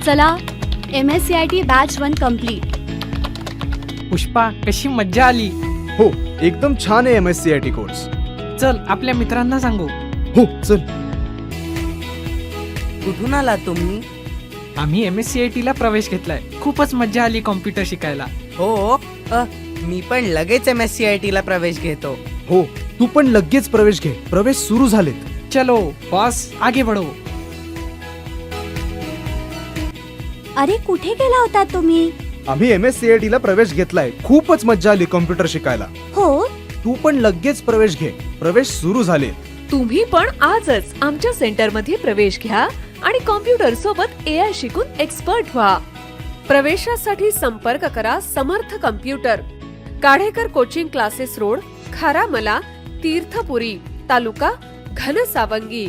चला, MSCIT batch 1 complete. Pushpa, कशी मज्जा आली. हो, एकदम छान आहे MSCIT कोर्स. चल आपल्या मित्रांना सांगू. हो चल. कुठून आला तुम्ही? आम्ही MSCIT ला प्रवेश घेतलाय. खूपच मज्जा आली कॉम्प्युटर शिकायला. हो, मी पण लगेच MSCIT ला प्रवेश घेतो. हो, तू पण लगेच प्रवेश घे. प्रवेश सुरू झालेत. चलो बॉस, आगे बढ़ो. अरे कुठे गेला होता तुम्ही? आम्ही MSCIT ला प्रवेश घेतलाय. खूपच मज्जा आली कॉम्प्युटर शिकायला. हो, तू पण लगेच प्रवेश घे. प्रवेश सुरू झाले. तुम्ही पण आजच आमच्या सेंटरमध्ये प्रवेश घ्या आणि कॉम्प्युटर सोबत AI शिकून एक्सपर्ट व्हा. प्रवेशासाठी संपर्क करा Samarth computer, Kadhekar coaching classes road, Kharamla, Tirthpuri, taluka Ghansawangi.